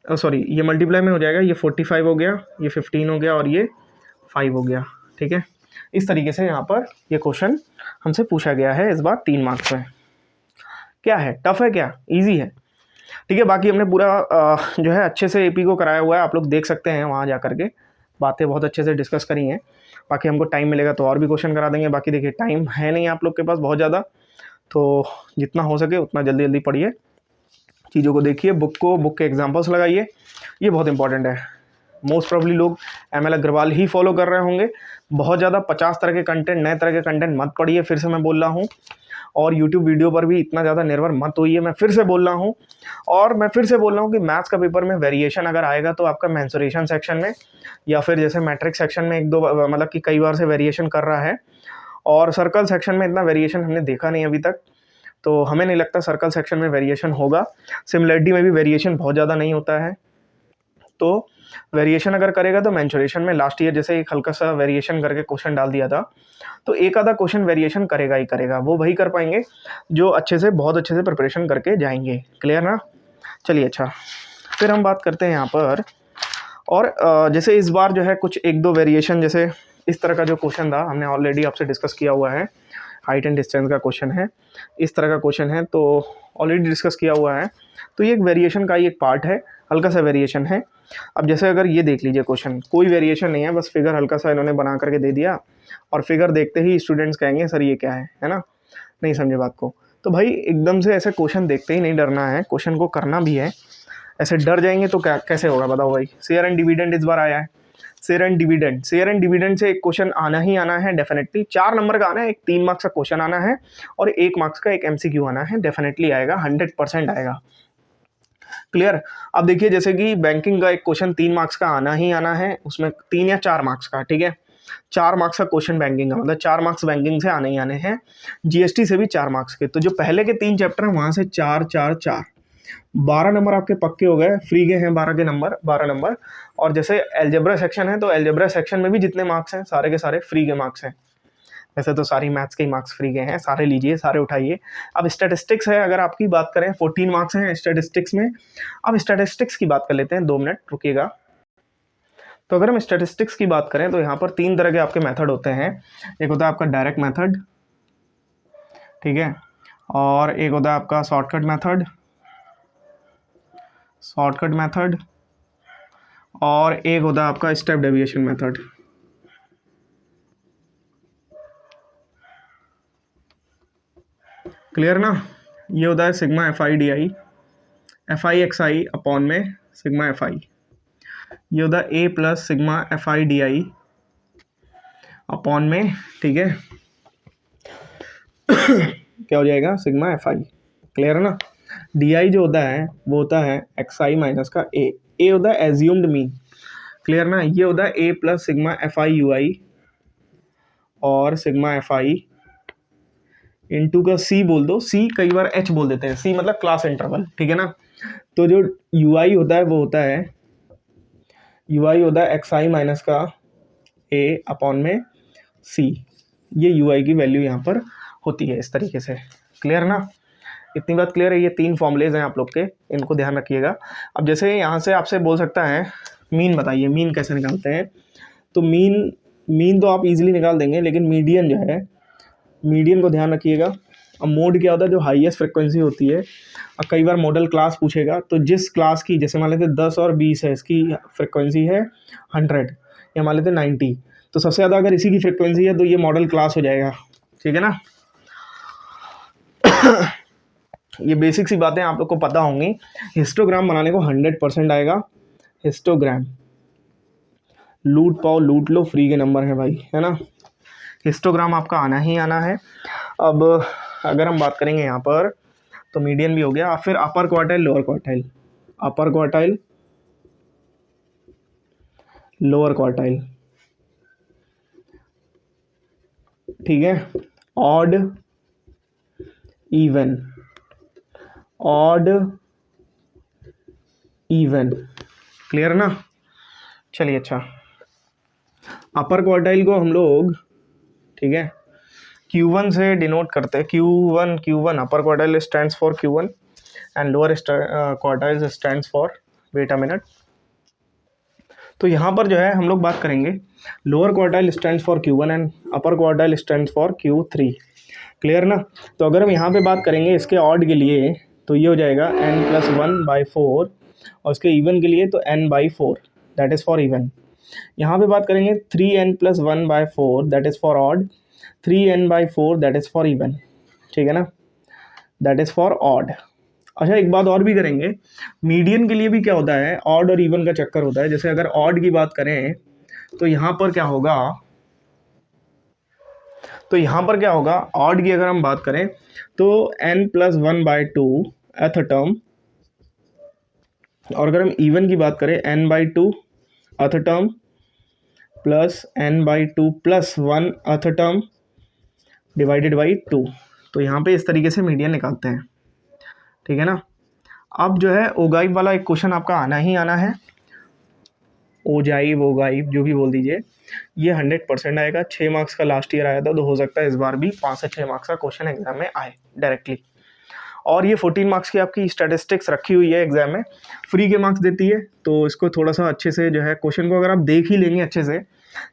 सॉरी ये मल्टीप्लाई में हो जाएगा, ये 45 हो गया, ये 15 हो गया और ये 5 हो गया, ठीक है। इस तरीके से यहाँ पर ये क्वेश्चन हमसे पूछा गया है इस बार 3 मार्क्स में। क्या है, टफ है क्या, ईजी है, ठीक है। बाकी हमने पूरा जो है अच्छे से एपी को कराया हुआ है, आप लोग देख सकते हैं वहाँ जा करके, बातें बहुत अच्छे से डिस्कस करी हैं। बाकी हमको टाइम मिलेगा तो और भी क्वेश्चन करा देंगे। बाकी देखिए टाइम है नहीं आप लोग के पास बहुत ज़्यादा, तो जितना हो सके उतना जल्दी जल्दी पढ़िए, चीज़ों को देखिए, बुक के एग्जाम्पल्स लगाइए, ये बहुत इंपॉर्टेंट है। मोस्ट प्रॉब्ली लोग ML अग्रवाल ही फॉलो कर रहे होंगे। बहुत ज़्यादा 50 तरह के कंटेंट, नए तरह के कंटेंट मत पढ़िए, फिर से मैं बोल रहा हूँ। और यूट्यूब वीडियो पर भी इतना ज़्यादा निर्भर मत होइए, मैं फिर से बोल रहा हूँ। और मैं फिर से बोल रहा हूँ कि मैथ्स का पेपर में वेरिएशन अगर आएगा तो आपका मेंसुरेशन सेक्शन में या फिर जैसे मैट्रिक्स सेक्शन में एक दो मतलब कि कई बार से वेरिएशन कर रहा है, और सर्कल सेक्शन में इतना वेरिएशन हमने देखा नहीं अभी तक, तो हमें नहीं लगता सर्कल सेक्शन में वेरिएशन होगा। सिमिलरिटी में भी वेरिएशन बहुत ज़्यादा नहीं होता है, तो वेरिएशन अगर करेगा तो मेंसुरेशन में लास्ट ईयर जैसे एक हल्का सा वेरिएशन करके क्वेश्चन डाल दिया था, तो एक आधा क्वेश्चन वेरिएशन करेगा ही करेगा, वो वही कर पाएंगे जो अच्छे से, बहुत अच्छे से प्रिपरेशन करके जाएंगे। क्लियर ना? चलिए अच्छा, फिर हम बात करते हैं यहाँ पर। और जैसे इस बार जो है कुछ एक दो वेरिएशन, जैसे इस तरह का जो क्वेश्चन था हमने ऑलरेडी आपसे डिस्कस किया हुआ है, हाइट एंड डिस्टेंस का क्वेश्चन है, इस तरह का क्वेश्चन है, तो ऑलरेडी डिस्कस किया हुआ है, तो ये एक वेरिएशन का ही एक पार्ट है, हल्का सा वेरिएशन है। अब जैसे अगर ये देख लीजिए क्वेश्चन, कोई वेरिएशन नहीं है, बस फिगर हल्का सा इन्होंने बना करके दे दिया, और फिगर देखते ही स्टूडेंट्स कहेंगे सर ये क्या है ना, नहीं समझे बात को। तो भाई एकदम से ऐसे क्वेश्चन देखते ही नहीं डरना है, क्वेश्चन को करना भी है। ऐसे डर जाएंगे तो क्या कैसे होगा बताओ भाई। शेयर एंड डिविडेंड इस बार आया है, शेयर एंड डिविडेंड से एक क्वेश्चन आना ही आना है डेफिनेटली, 4 नंबर का आना है, एक 3 मार्क्स का क्वेश्चन आना है, और 1 मार्क्स का एक MCQ आना है, डेफिनेटली आएगा, 100% आएगा। क्लियर? अब देखिए जैसे कि बैंकिंग का एक क्वेश्चन 3 मार्क्स का आना ही आना है, उसमें 3 या 4 मार्क्स का, ठीक है, 4 मार्क्स का क्वेश्चन बैंकिंग का, मतलब 4 मार्क्स बैंकिंग से आने ही आने हैं, GST से भी 4 मार्क्स के। तो जो पहले के 3 चैप्टर हैं वहाँ से 4 4 4 12 नंबर आपके पक्के हो गए, फ्री के हैं 12 के नंबर, 12 नंबर। और जैसे एल्जेब्रा सेक्शन है, तो एल्जेब्रा सेक्शन में भी जितने मार्क्स हैं सारे के सारे फ्री के मार्क्स हैं। वैसे तो सारी मैथ्स के ही मार्क्स फ्री के हैं, सारे लीजिए, सारे उठाइए। अब स्टैटिस्टिक्स है, अगर आपकी बात करें 14 मार्क्स हैं स्टैटिस्टिक्स में। अब स्टैटिस्टिक्स की बात कर लेते हैं, 2 मिनट रुकिएगा। तो अगर हम स्टैटिस्टिक्स की बात करें तो यहाँ पर 3 तरह के आपके मेथड होते हैं। एक होता है आपका डायरेक्ट मेथड, ठीक है, और एक होता है आपका शॉर्टकट मेथड, और एक होता है आपका स्टेप डेविएशन मेथड। क्लियर ना? ये होता है सिग्मा FI अपॉन में सिग्मा FI, ये होता है A plus sigma FI upon में, ठीक है, क्या हो जाएगा, सिग्मा FI। क्लियर है ना? DI जो होता है वो होता है XI माइनस का A होता है एज्यूम्ड मीन। क्लियर ना? ये होता है A plus sigma FI UI और सिग्मा FI इंटू का C बोल दो, C कई बार H बोल देते हैं, C मतलब क्लास इंटरवल, ठीक है ना। तो जो UI होता है वो होता है XI माइनस का A अपॉन में C, ये UI की वैल्यू यहाँ पर होती है इस तरीके से। क्लियर ना? इतनी बात क्लियर है? ये 3 फॉर्मूलेज हैं आप लोग के, इनको ध्यान रखिएगा। अब जैसे यहाँ से आपसे बोल सकता है मीन बताइए, मीन कैसे निकालते हैं, तो मीन तो आप इजीली निकाल देंगे, लेकिन मीडियन जो है, मीडियन को ध्यान रखिएगा। अब मोड क्या होता है, जो हाईएस्ट फ्रिक्वेंसी होती है। अब कई बार मॉडल क्लास पूछेगा, तो जिस क्लास की, जैसे मान लेते 10 और 20 है, इसकी फ्रिक्वेंसी है 100 या मान लेते 90, तो सबसे ज़्यादा अगर इसी की फ्रिक्वेंसी है तो ये मॉडल क्लास हो जाएगा, ठीक है ना। ये बेसिक सी बातें आप लोग को पता होंगी। हिस्टोग्राम बनाने को 100% आएगा। हिस्टोग्राम लूट पाओ लूट लो, फ्री के नंबर है भाई, है ना। हिस्टोग्राम आपका आना ही आना है। अब अगर हम बात करेंगे यहाँ पर, तो मीडियन भी हो गया, फिर अपर क्वार्टाइल लोअर क्वार्टाइल, अपर क्वार्टाइल लोअर क्वार्टाइल, ठीक है, odd even, odd even. Clear ना? चलिए अच्छा, अपर क्वार्टाइल को हम लोग, ठीक है, Q1 से डिनोट करते हैं। Q1 upper quartile stands for Q1 and lower quartile stands for, wait a minute. तो यहाँ पर जो है हम लोग बात करेंगे lower quartile stands for Q1 and upper quartile stands for Q3। Clear ना। तो अगर हम यहाँ पे बात करेंगे इसके ऑड के लिए तो ये हो जाएगा n+1/4 और इसके इवन के लिए तो n/4 that is for even. यहाँ पे बात करेंगे 3n+1/4 that is for odd, 3n/4 that is for even, ठीक है ना, दैट इज़ फॉर ऑड। अच्छा एक बात और भी करेंगे, मीडियन के लिए भी क्या होता है, ऑड और इवन का चक्कर होता है। जैसे अगर ऑड की बात करें तो यहाँ पर क्या होगा, ऑड की अगर हम बात करें तो n+1/2 एथ टर्म, और अगर हम इवन की बात करें n/2 अथ टर्म प्लस n/2 + 1 अथ टर्म डिवाइडेड बाई 2। तो यहाँ पे इस तरीके से मीडियन निकालते हैं, ठीक है ना। अब जो है ओगाइव वाला एक क्वेश्चन आपका आना ही आना है, ओगाइव जो भी बोल दीजिए, ये 100% आएगा। 6 मार्क्स का लास्ट ईयर आया था, तो हो सकता है इस बार भी 5 से 6 मार्क्स का क्वेश्चन एग्जाम में आए डायरेक्टली। और ये 14 मार्क्स की आपकी स्टैटिस्टिक्स रखी हुई है एग्जाम में, फ्री के मार्क्स देती है। तो इसको थोड़ा सा अच्छे से जो है क्वेश्चन को अगर आप देख ही लेंगे अच्छे से,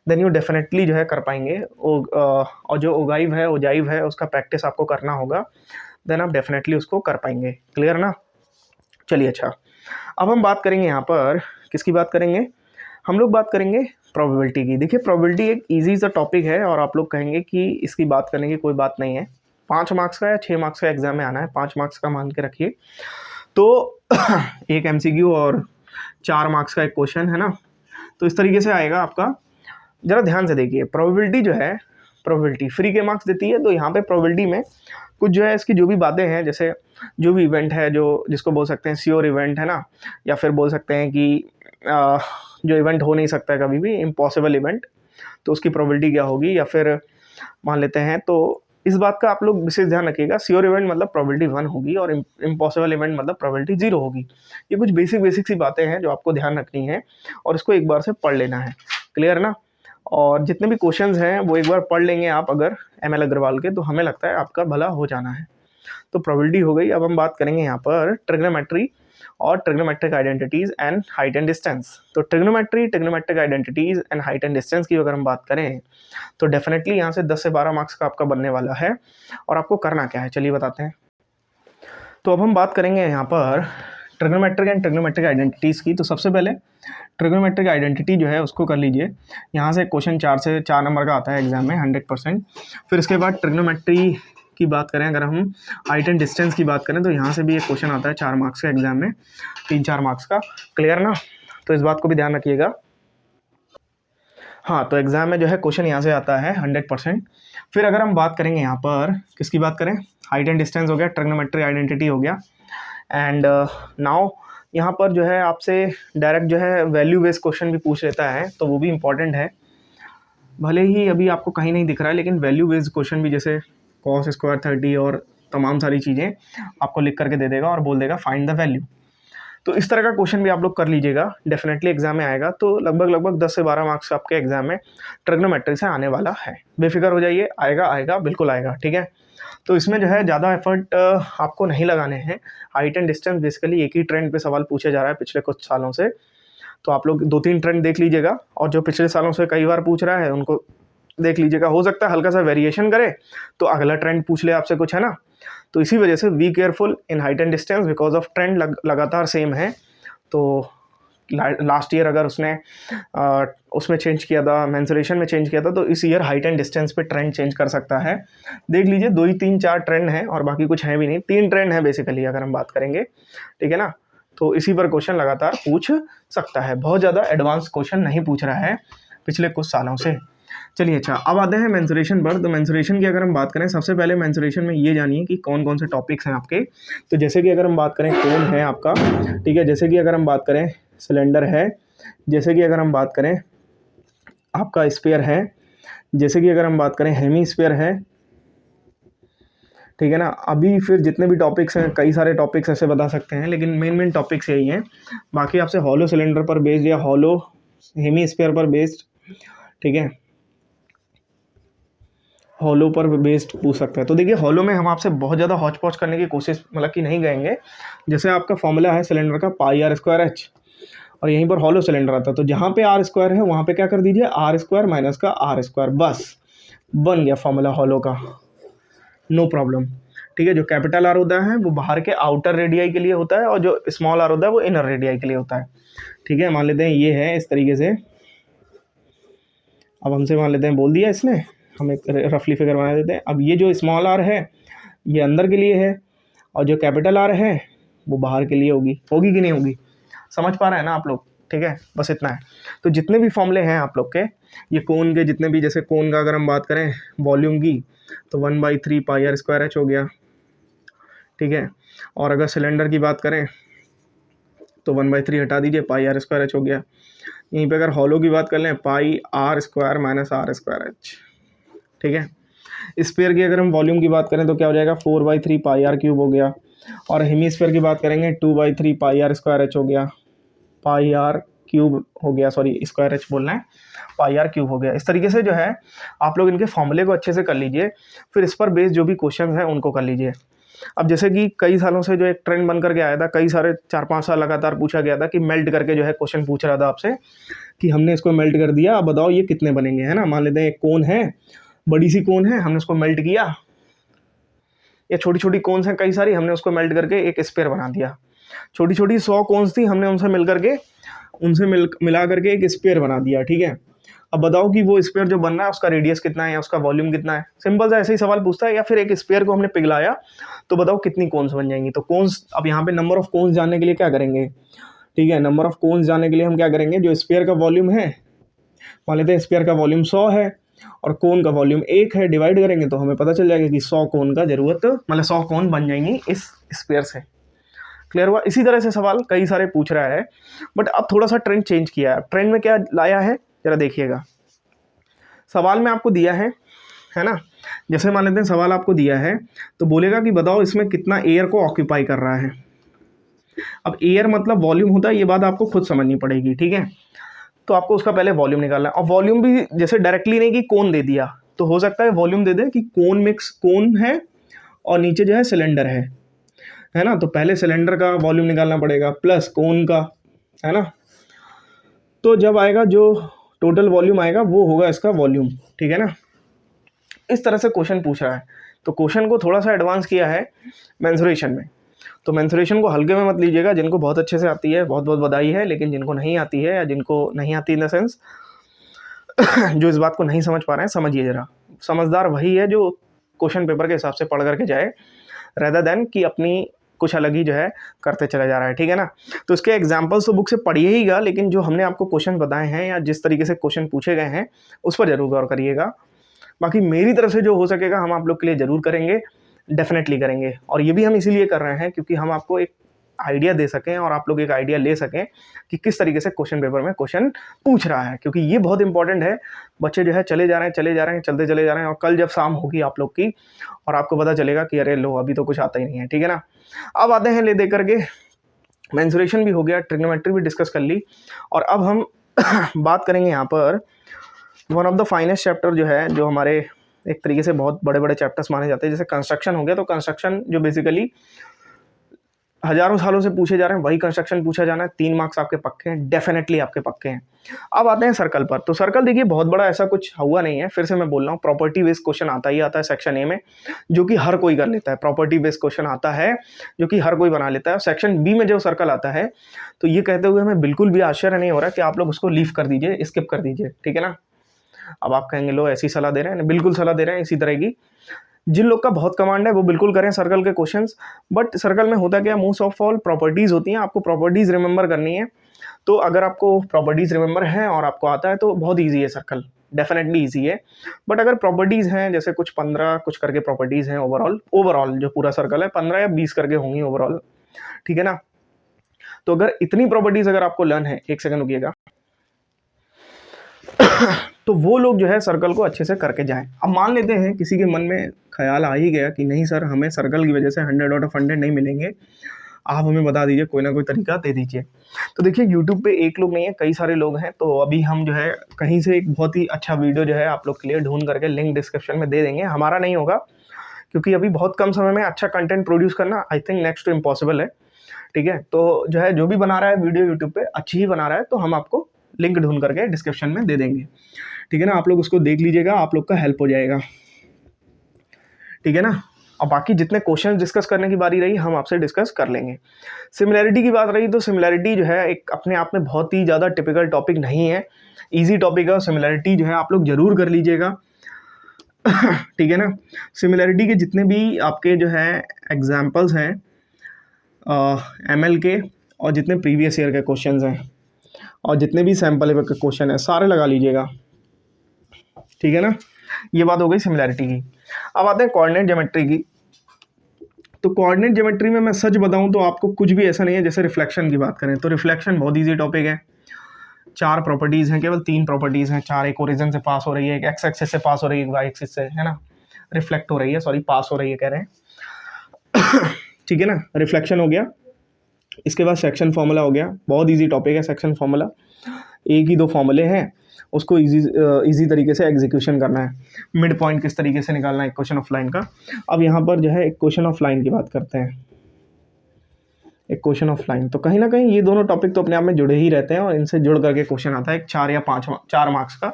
देन यू डेफिनेटली जो है कर पाएंगे। और जो ओजाइव है उसका प्रैक्टिस आपको करना होगा, देन आप डेफिनेटली उसको कर पाएंगे। क्लियर ना। चलिए अच्छा, अब हम बात करेंगे यहाँ पर किसकी बात करेंगे, हम लोग बात करेंगे प्रोबेबिलिटी की। देखिए प्रोबेबिलिटी एक ईजी सा टॉपिक है और आप लोग कहेंगे कि इसकी बात करने की कोई बात नहीं है। 5 मार्क्स का या 6 मार्क्स का एग्जाम में आना है, 5 मार्क्स का मान के रखिए। तो एक MCQ और 4 मार्क्स का एक क्वेश्चन है ना, तो इस तरीके से आएगा आपका। ज़रा ध्यान से देखिए, प्रोबेबिलिटी जो है, प्रोबेबिलिटी फ्री के मार्क्स देती है। तो यहाँ पे प्रोबेबिलिटी में कुछ जो है इसकी जो भी बातें हैं, जैसे जो भी इवेंट है जो जिसको बोल सकते हैं श्योर इवेंट है ना, या फिर बोल सकते हैं कि जो इवेंट हो नहीं सकता है कभी भी, इम्पॉसिबल इवेंट, तो उसकी प्रोबेबिलिटी क्या होगी। या फिर मान लेते हैं, तो इस बात का आप लोग विशेष ध्यान रखिएगा, श्योर इवेंट मतलब प्रोबेबिलिटी 1 होगी और इम्पॉसिबल इवेंट मतलब प्रोबेबिलिटी 0 होगी। ये कुछ बेसिक सी बातें हैं जो आपको ध्यान रखनी है और इसको एक बार से पढ़ लेना है। क्लियर ना। और जितने भी क्वेश्चंस हैं वो एक बार पढ़ लेंगे आप अगर ML अग्रवाल के, तो हमें लगता है आपका भला हो जाना है। तो प्रोबेबिलिटी हो गई। अब हम बात करेंगे यहाँ पर ट्रिग्नोमेट्री और trigonometric identities and height and distance. तो trigonometric identities and height and distance की अगर हम बात करें तो डेफिनेटली यहाँ से 10 से 12 मार्क्स का आपका बनने वाला है। और आपको करना क्या है, चलिए बताते हैं। तो अब हम बात करेंगे यहाँ पर ट्रिग्नोमेट्रिक एंड ट्रिग्नोमेट्रिक आइडेंटिटीज़ की। तो सबसे पहले ट्रिग्नोमेट्रिक आइडेंटिटी जो है उसको कर लीजिए। यहाँ से क्वेश्चन 4 से 4 नंबर का आता है एग्जाम में 100%। फिर इसके बाद ट्रिग्नोमेट्री की बात करें, अगर हम हाइट एंड डिस्टेंस की बात करें तो यहाँ से भी एक क्वेश्चन आता है 4 मार्क्स का एग्जाम में, 3-4 मार्क्स का। क्लियर ना। तो इस बात को भी ध्यान रखिएगा। हाँ, तो एग्जाम में जो है क्वेश्चन यहाँ से आता है 100%। फिर अगर हम बात करेंगे यहाँ पर किसकी बात करें, हाइट एंड डिस्टेंस हो गया, ट्रिग्नोमेट्रिक आइडेंटिटी हो गया, एंड नाउ यहाँ पर जो है आपसे डायरेक्ट जो है वैल्यू बेस्ड क्वेश्चन भी पूछ लेता है, तो वो भी इम्पॉर्टेंट है। भले ही अभी आपको कहीं नहीं दिख रहा है, लेकिन वैल्यू बेस्ड क्वेश्चन भी, जैसे cos स्क्वायर 30 और तमाम सारी चीज़ें आपको लिख करके दे देगा और बोल देगा फाइंड द वैल्यू। तो इस तरह का क्वेश्चन भी आप लोग कर लीजिएगा, डेफिनेटली एग्जाम में आएगा। तो लगभग 10 से 12 मार्क्स आपके एग्जाम में ट्रिग्नोमेट्री से आने वाला है। बेफिक्र हो जाइए, आएगा बिल्कुल आएगा, ठीक है। तो इसमें जो है ज़्यादा एफर्ट आपको नहीं लगाने हैं। हाइट एंड डिस्टेंस बेसिकली एक ही ट्रेंड पे सवाल पूछा जा रहा है पिछले कुछ सालों से, तो आप लोग 2-3 ट्रेंड देख लीजिएगा, और जो पिछले सालों से कई बार पूछ रहा है उनको देख लीजिएगा। हो सकता है हल्का सा वेरिएशन करे तो अगला ट्रेंड पूछ ले आपसे कुछ, है ना। तो इसी वजह से be careful in height and distance because of trend लगातार सेम है। तो लास्ट ईयर अगर उसने उसमें चेंज किया था, मेंसुरेशन में चेंज किया था, तो इस ईयर हाइट एंड डिस्टेंस पे ट्रेंड चेंज कर सकता है। देख लीजिए 2 ही 3-4 ट्रेंड हैं और बाकी कुछ है भी नहीं, 3 ट्रेंड है बेसिकली अगर हम बात करेंगे, ठीक है ना। तो इसी पर क्वेश्चन लगातार पूछ सकता है, बहुत ज़्यादा एडवांस क्वेश्चन नहीं पूछ रहा है पिछले कुछ सालों से। चलिए अच्छा, अब आते हैं मेंसुरेशन पर। तो मेंसुरेशन की अगर हम बात करें, सबसे पहले मेंसुरेशन में ये जानिए कि कौन कौन से टॉपिक्स हैं आपके। तो जैसे कि अगर हम बात करें कोन है आपका, ठीक है, जैसे कि अगर हम बात करें सिलेंडर है, जैसे कि अगर हम बात करें आपका स्फीयर है, जैसे कि अगर हम बात करें हेमीस्फीयर है, ठीक है ना। अभी फिर जितने भी टॉपिक्स हैं, कई सारे टॉपिक्स ऐसे बता सकते हैं, लेकिन मेन टॉपिक्स यही हैं। बाकी आपसे हॉलो सिलेंडर पर बेस्ड या हॉलो हेमीस्फीयर पर बेस्ड, ठीक है, हॉलो पर बेस्ड पूछ सकते हैं। तो देखिए हॉलो में हम आपसे बहुत ज़्यादा हौच पौच करने की कोशिश मतलब कि नहीं करेंगे। जैसे आपका फॉर्मूला है सिलेंडर का πr²h, और यहीं पर हॉलो सिलेंडर आता है, तो जहाँ पे r² है वहाँ पे क्या कर दीजिए r² - का r², बस बन गया फॉर्मूला हॉलो का, नो प्रॉब्लम। ठीक है, जो कैपिटल आर होता है वो बाहर के आउटर रेडियाई के लिए होता है और जो स्मॉल आर होता है वो इनर रेडियाई के लिए होता है। ठीक है, मान लेते हैं ये है इस तरीके से। अब हमसे मान लेते हैं बोल दिया इसने, हम एक रफली फिगर बना देते हैं। अब ये जो स्मॉल आर है ये अंदर के लिए है और जो कैपिटल आर है वो बाहर के लिए होगी। होगी कि नहीं होगी, समझ पा रहे हैं ना आप लोग? ठीक है, बस इतना है। तो जितने भी फॉर्मूले हैं आप लोग के, ये कोन के जितने भी, जैसे कोन का अगर हम बात करें वॉल्यूम की तो 1/3 पाई आर स्क्वायर एच हो गया। ठीक है, और अगर सिलेंडर की बात करें तो 1/3 हटा दीजिए, पाई आर स्क्वायर एच हो गया। यहीं पे अगर हॉलो की बात कर लें, pi r square minus r square h. ठीक है, स्फीयर की अगर हम वॉल्यूम की बात करें तो क्या हो जाएगा, 4/3 पाई आर क्यूब हो गया। और हेमीस्फीयर की बात करेंगे 2/3 पाई आर स्क्वायर एच हो गया, पाई आर क्यूब हो गया, सॉरी स्क्वायर एच बोलना है, पाई आर क्यूब हो गया। इस तरीके से जो है आप लोग इनके फॉर्मूले को अच्छे से कर लीजिए, फिर इस पर बेस्ड जो भी क्वेश्चन हैं उनको कर लीजिए। अब जैसे कि कई सालों से जो एक ट्रेंड बन करके आया था, कई सारे 4-5 साल लगातार पूछा गया था कि मेल्ट करके जो है क्वेश्चन पूछ रहा था आपसे कि हमने इसको मेल्ट कर दिया, अब बताओ ये कितने बनेंगे, है ना। मान लेते हैं एक कोन है, बड़ी सी कोन है, हमने उसको मेल्ट किया, या छोटी छोटी कोन्स हैं कई सारी, हमने उसको मेल्ट करके एक स्फीयर बना दिया। छोटी छोटी 100 कोन्स थी, हमने उनसे मिला करके एक स्फीयर बना दिया। ठीक है, अब बताओ कि वो स्फीयर जो बन रहा है उसका रेडियस कितना है या उसका वॉल्यूम कितना है। सिंपल सा ऐसे ही सवाल पूछता है। या फिर एक स्फीयर को हमने पिघलाया तो बताओ कितनी कोन्स बन जाएंगी। तो कोन्स, अब यहाँ पे नंबर ऑफ कोन्स जानने के लिए क्या करेंगे, ठीक है, नंबर ऑफ कोन्स जानने के लिए हम क्या करेंगे, जो स्फीयर का वॉल्यूम है, मान लेते हैं स्फीयर का वॉल्यूम 100 है और कोन का वॉल्यूम 1 है, डिवाइड करेंगे तो हमें पता चल जाएगा कि 100 कोन का जरूरत, मतलब 100 कोन बन जाएंगी इस स्फीयर से। क्लियर हुआ? इसी तरह से सवाल कई सारे पूछ रहा है, बट अब थोड़ा सा ट्रेंड चेंज किया है। ट्रेंड में क्या लाया है जरा देखिएगा। सवाल में आपको दिया है ना, जैसे मान लेते हैं सवाल आपको दिया है तो बोलेगा कि बताओ इसमें कितना एयर को ऑक्यूपाई कर रहा है। अब एयर मतलब वॉल्यूम होता है, ये बात आपको खुद समझनी पड़ेगी। ठीक है, तो आपको उसका पहले वॉल्यूम निकालना है। और वॉल्यूम भी जैसे डायरेक्टली नहीं कि कौन दे दिया, तो हो सकता है वॉल्यूम दे दे कि कौन है और नीचे जो है सिलेंडर है ना। तो पहले सिलेंडर का वॉल्यूम निकालना पड़ेगा प्लस कोन का, है ना। तो जब आएगा जो टोटल वॉल्यूम आएगा वो होगा इसका वॉल्यूम। ठीक है ना, इस तरह से क्वेश्चन पूछ रहा है। तो क्वेश्चन को थोड़ा सा एडवांस किया है मेंसुरेशन में। तो मेंसुरेशन को हल्के में मत लीजिएगा। जिनको बहुत अच्छे से आती है बहुत बहुत बधाई है, लेकिन जिनको नहीं आती है या जिनको नहीं आती इन द सेंस जो इस बात को नहीं समझ पा रहे हैं, समझिए ज़रा। समझदार वही है जो क्वेश्चन पेपर के हिसाब से पढ़ करके जाए, रेदर देन कि अपनी कुछ अलग ही जो है करते चला जा रहा है। ठीक है ना। तो इसके एग्जाम्पल्स तो बुक से पढ़िएगा, लेकिन जो हमने आपको क्वेश्चन बताए हैं या जिस तरीके से क्वेश्चन पूछे गए हैं उस पर जरूर गौर करिएगा। बाकी मेरी तरफ से जो हो सकेगा हम आप लोग के लिए ज़रूर करेंगे, डेफिनेटली करेंगे। और ये भी हम इसीलिए कर रहे हैं क्योंकि हम आपको एक आइडिया दे सकें और आप लोग एक आइडिया ले सकें कि किस तरीके से क्वेश्चन पेपर में क्वेश्चन पूछ रहा है, क्योंकि ये बहुत इंपॉर्टेंट है। बच्चे जो है चले जा रहे हैं चलते चले जा रहे हैं, और कल जब शाम होगी आप लोग की और आपको पता चलेगा कि अरे लो अभी तो कुछ आता ही नहीं है। ठीक है ना। अब आते हैं ले दे करके, मेंसुरेशन भी हो गया, ट्रिग्नोमेट्री भी डिस्कस कर ली, और अब हम बात करेंगे यहाँ पर one of the finest chapter जो है, जो हमारे एक तरीके से बहुत बड़े बड़े चैप्टर्स माने जाते हैं। जैसे कंस्ट्रक्शन हो गया, तो कंस्ट्रक्शन जो बेसिकली हजारों सालों से पूछे जा रहे हैं वही कंस्ट्रक्शन पूछा जाना है। 3 मार्क्स आपके पक्के हैं, डेफिनेटली आपके पक्के हैं। अब आते हैं सर्कल पर। तो सर्कल देखिए बहुत बड़ा ऐसा कुछ हुआ नहीं है, फिर से मैं बोल रहा हूँ, प्रॉपर्टी बेस्ड क्वेश्चन आता ही आता है सेक्शन ए में, जो कि हर कोई कर लेता है। प्रॉपर्टी बेस्ड क्वेश्चन आता है जो कि हर कोई बना लेता है। सेक्शन बी में जो सर्कल आता है, तो ये कहते हुए हमें बिल्कुल भी आश्चर्य नहीं हो रहा कि आप लोग उसको लीव कर दीजिए, स्किप कर दीजिए। ठीक है ना। अब आप कहेंगे लो ऐसी सलाह दे रहे हैं, बिल्कुल सलाह दे रहे हैं इसी तरह की। जिन लोग का बहुत कमांड है वो बिल्कुल करें सर्कल के क्वेश्चंस। बट सर्कल में होता क्या, मोस्ट ऑफ ऑल प्रॉपर्टीज़ होती हैं, आपको प्रॉपर्टीज़ रिमेंबर करनी है। तो अगर आपको प्रॉपर्टीज़ रिमेंबर है और आपको आता है तो बहुत ईजी है सर्कल, डेफिनेटली ईजी है। बट अगर प्रॉपर्टीज़ हैं, जैसे कुछ 15 कुछ करके प्रॉपर्टीज़ हैं, ओवरऑल जो पूरा सर्कल है 15 या 20 करके होंगी ओवरऑल। ठीक है ना। तो अगर इतनी प्रॉपर्टीज़ अगर आपको लर्न है, एक सेकंड रुकिएगा, तो वो लोग जो है सर्कल को अच्छे से करके जाएं। अब मान लेते हैं किसी के मन में ख्याल आ ही गया कि नहीं सर हमें सर्कल की वजह से 100 आउट ऑफ 100 नहीं मिलेंगे, आप हमें बता दीजिए, कोई ना कोई तरीका दे दीजिए। तो देखिए यूट्यूब पे एक लोग नहीं है, कई सारे लोग हैं। तो अभी हम जो है कहीं से एक बहुत ही अच्छा वीडियो जो है आप लोग के लिए ढूंढ करके लिंक डिस्क्रिप्शन में दे देंगे। हमारा नहीं होगा क्योंकि अभी बहुत कम समय में अच्छा कंटेंट प्रोड्यूस करना I think next to impossible है। ठीक है, तो जो है जो भी बना रहा है वीडियो यूट्यूब पे अच्छी ही बना रहा है, तो हम आपको लिंक ढूंढ करके डिस्क्रिप्शन में दे देंगे। ठीक है ना, आप लोग उसको देख लीजिएगा, आप लोग का हेल्प हो जाएगा। ठीक है ना। और बाकी जितने क्वेश्चन डिस्कस करने की बारी रही हम आपसे डिस्कस कर लेंगे। सिमिलैरिटी की बात रही तो सिमिलैरिटी जो है एक अपने आप में बहुत ही ज़्यादा टिपिकल टॉपिक नहीं है, ईजी टॉपिक है। और सिमिलैरिटी जो है आप लोग ज़रूर कर लीजिएगा, ठीक है ना। सिमिलैरिटी के जितने भी आपके जो है एग्जाम्पल्स हैं ML के, और जितने प्रीवियस ईयर के क्वेश्चंस हैं, और जितने भी सैम्पल लेवल के क्वेश्चन हैं, सारे लगा लीजिएगा, ठीक है ना। ये बात हो गई सिमिलैरिटी की। अब आते हैं कोऑर्डिनेट ज्योमेट्री की। तो कोऑर्डिनेट ज्योमेट्री में मैं सच बताऊं तो आपको कुछ भी ऐसा नहीं है। जैसे रिफ्लेक्शन की बात करें तो रिफ्लेक्शन बहुत ईजी टॉपिक है। 4 प्रॉपर्टीज़ हैं, केवल 3 प्रॉपर्टीज़ हैं। 4, एक ओरिजिन से पास हो रही है, एक एक्स एक्सिस से पास हो रही है, एक वाई एक्सिस से, है ना, रिफ्लेक्ट हो रही है, सॉरी पास हो रही है कह रहे हैं, ठीक है ना। रिफ्लेक्शन हो गया। इसके बाद सेक्शन फार्मूला हो गया, बहुत इजी टॉपिक है सेक्शन फार्मूला। एक ही 2 फॉर्मूले हैं, उसको इजी तरीके से एग्जीक्यूशन करना है। मिड पॉइंट किस तरीके से निकालना है इक्वेशन ऑफ लाइन का। अब यहाँ पर जो है इक्वेशन ऑफ लाइन की बात करते हैं। इक्वेशन ऑफ लाइन तो कहीं ना कहीं ये दोनों टॉपिक तो अपने आप में जुड़े ही रहते हैं, और इनसे जुड़ करके क्वेश्चन आता है एक 4 या 4 मार्क्स का,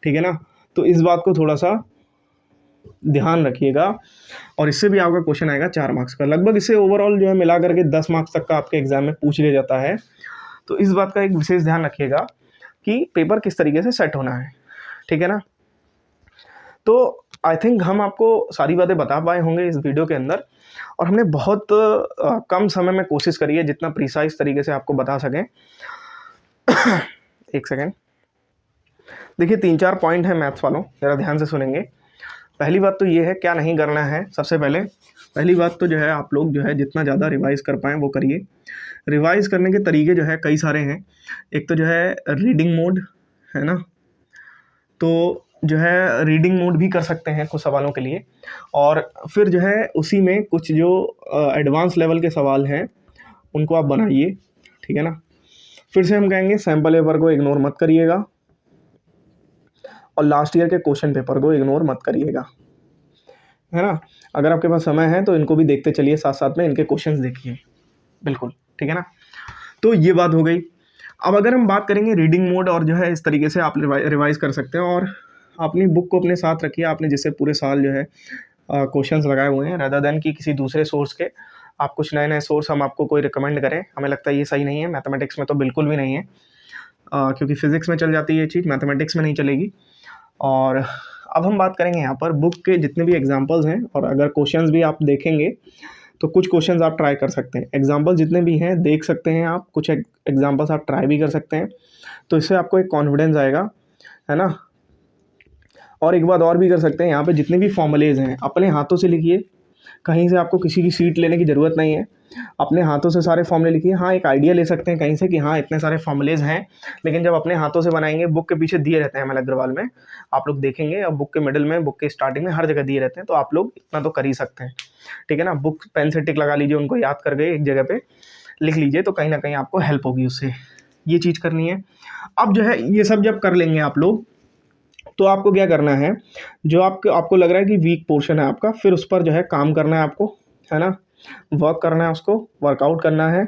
ठीक है ना। तो इस बात को थोड़ा सा ध्यान रखिएगा, और इससे भी आपका क्वेश्चन आएगा 4 मार्क्स का लगभग। इससे ओवरऑल जो है मिला करके 10 मार्क्स तक का आपके एग्जाम में पूछ लिया जाता है। तो इस बात का एक विशेष ध्यान रखिएगा कि पेपर किस तरीके से सेट होना है, ठीक है ना। तो आई थिंक हम आपको सारी बातें बता पाए होंगे इस वीडियो के अंदर, और हमने बहुत कम समय में कोशिश करी है जितना प्रिसाइज तरीके से आपको बता सकें। एक सेकेंड, देखिए 3-4 पॉइंट है मैथ्स वालों, ज़रा ध्यान से सुनेंगे। पहली बात तो ये है क्या नहीं करना है। सबसे पहली बात तो जो है आप लोग जो है जितना ज़्यादा रिवाइज कर पाएँ वो करिए। रिवाइज करने के तरीके जो है कई सारे हैं। एक तो जो है रीडिंग मोड है ना, तो जो है रीडिंग मोड भी कर सकते हैं कुछ सवालों के लिए, और फिर जो है उसी में कुछ जो एडवांस लेवल के सवाल हैं उनको आप बनाइए, ठीक है ना। फिर से हम कहेंगे सैम्पल पेपर को इग्नोर मत करिएगा, और लास्ट ईयर के क्वेश्चन पेपर को इग्नोर मत करिएगा, है ना। अगर आपके पास समय है तो इनको भी देखते चलिए, साथ साथ में इनके क्वेश्चंस देखिए, बिल्कुल, ठीक है ना। तो ये बात हो गई। अब अगर हम बात करेंगे रीडिंग मोड, और जो है इस तरीके से आप रिवाइज कर सकते हैं, और अपनी बुक को अपने साथ रखिए, आपने जिससे पूरे साल जो है क्वेश्चंस लगाए हुए हैं, रदर देन कि किसी दूसरे सोर्स के आप कुछ नए सोर्स हम आपको कोई रिकमेंड करें, हमें लगता है ये सही नहीं है। मैथमेटिक्स में तो बिल्कुल भी नहीं है, क्योंकि फिजिक्स में चल जाती है ये चीज़, मैथमेटिक्स में नहीं चलेगी। और अब हम बात करेंगे यहाँ पर बुक के जितने भी एग्जाम्पल्स हैं, और अगर क्वेश्चंस भी आप देखेंगे तो कुछ क्वेश्चंस आप ट्राई कर सकते हैं। एग्जाम्पल जितने भी हैं देख सकते हैं आप, कुछ एग्जाम्पल्स आप ट्राई भी कर सकते हैं, तो इससे आपको एक कॉन्फिडेंस आएगा, है ना। और एक बात और भी कर सकते हैं, यहाँ पे जितने भी फॉर्मूलेज हैं अपने हाथों से लिखिए, कहीं से आपको किसी की सीट लेने की ज़रूरत नहीं है, अपने हाथों से सारे फॉर्मूले लिखिए। हाँ, एक आइडिया ले सकते हैं कहीं से कि हाँ इतने सारे फॉर्मूलेज हैं, लेकिन जब अपने हाथों से बनाएंगे, बुक के पीछे दिए रहते हैं ML अग्रवाल में, आप लोग देखेंगे, और बुक के मिडिल में, बुक के स्टार्टिंग में, हर जगह दिए रहते हैं, तो आप लोग इतना तो कर ही सकते हैं, ठीक है ना। बुक पेन से टिक लगा लीजिए, उनको याद कर गए, एक जगह पर लिख लीजिए, तो कहीं ना कहीं आपको हेल्प होगी उससे। ये चीज़ करनी है। अब जो है ये सब जब कर लेंगे आप लोग, तो आपको क्या करना है, जो आपको लग रहा है कि वीक पोर्शन है आपका, फिर उस पर जो है काम करना है आपको, है ना, वर्क करना है, उसको वर्कआउट करना है।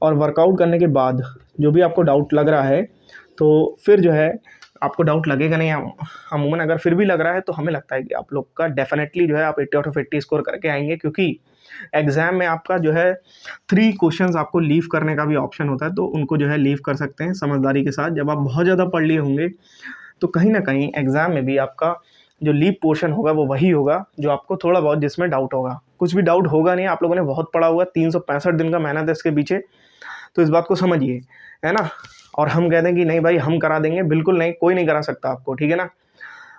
और वर्कआउट करने के बाद जो भी आपको डाउट लग रहा है, तो फिर जो है आपको डाउट लगेगा नहीं अमूमन, अगर फिर भी लग रहा है तो हमें लगता है कि आप लोग का डेफिनेटली जो है आप 80 आउट ऑफ 80 स्कोर करके आएंगे, क्योंकि एग्ज़ाम में आपका जो है 3 क्वेश्चंस आपको लीव करने का भी ऑप्शन होता है, तो उनको जो है लीव कर सकते हैं समझदारी के साथ। जब आप बहुत ज़्यादा पढ़ लिए होंगे तो कहीं ना कहीं एग्ज़ाम में भी आपका जो लीव पोर्शन होगा वो वही होगा जो आपको थोड़ा बहुत जिसमें डाउट होगा। कुछ भी डाउट होगा नहीं, आप लोगों ने बहुत पढ़ा हुआ, 365 दिन का मेहनत है इसके पीछे, तो इस बात को समझिए, है ना। और हम कहते हैं कि नहीं भाई हम करा देंगे, बिल्कुल नहीं, कोई नहीं करा सकता आपको, ठीक है ना।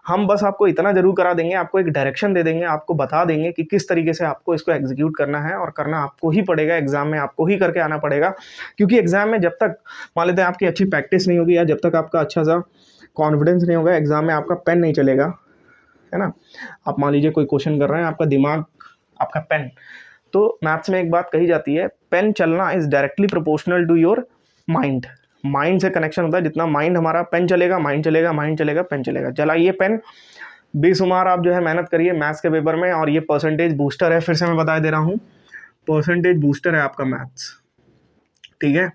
हम बस आपको इतना ज़रूर करा देंगे, आपको एक डायरेक्शन दे देंगे, आपको बता देंगे कि किस तरीके से आपको इसको एग्जीक्यूट करना है, और करना आपको ही पड़ेगा, एग्ज़ाम में आपको ही करके आना पड़ेगा। क्योंकि एग्ज़ाम में जब तक मान लेते हैं आपकी अच्छी प्रैक्टिस नहीं होगी, या जब तक आपका अच्छा सा कॉन्फिडेंस नहीं होगा, एग्ज़ाम में आपका पेन नहीं चलेगा, है ना। आप मान लीजिए कोई क्वेश्चन कर रहे हैं, आपका दिमाग, आपका पेन, तो मैथ्स में एक बात कही जाती है, पेन चलना is directly proportional to your mind. Mind से कनेक्शन होता है, जितना माइंड हमारा, पेन चलेगा, माइंड चलेगा, माइंड चलेगा, पेन चलेगा। चलाइए पेन, बेशुमार आप जो है मेहनत करिए मैथ्स के पेपर में, और ये परसेंटेज बूस्टर है, फिर से मैं बता दे रहा हूँ, परसेंटेज बूस्टर है आपका मैथ्स, ठीक है।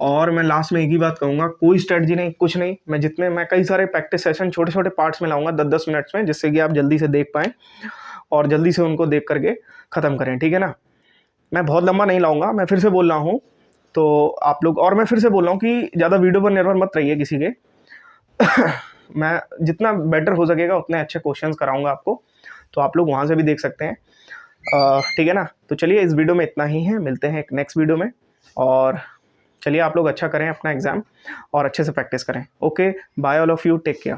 और मैं लास्ट में एक ही बात कहूँगा, कोई स्ट्रेटजी नहीं, कुछ नहीं, मैं कई सारे प्रैक्टिस सेशन छोटे छोटे पार्ट्स में लाऊंगा 10-10 मिनट्स में, जिससे कि आप जल्दी से देख पाएँ, और जल्दी से उनको देख करके ख़त्म करें, ठीक है ना। मैं बहुत लंबा नहीं लाऊंगा, मैं फिर से बोल रहा हूँ, तो आप लोग, और मैं फिर से बोल रहा हूँ कि ज़्यादा वीडियो पर निर्भर मत रहिए किसी के। मैं जितना बेटर हो सकेगा उतने अच्छे क्वेश्चंस कराऊंगा आपको, तो आप लोग वहाँ से भी देख सकते हैं, ठीक है ना। तो चलिए इस वीडियो में इतना ही है, मिलते हैं एक नेक्स्ट वीडियो में, और चलिए आप लोग अच्छा करें अपना एग्ज़ाम और अच्छे से प्रैक्टिस करें। Okay, bye all of you, take care.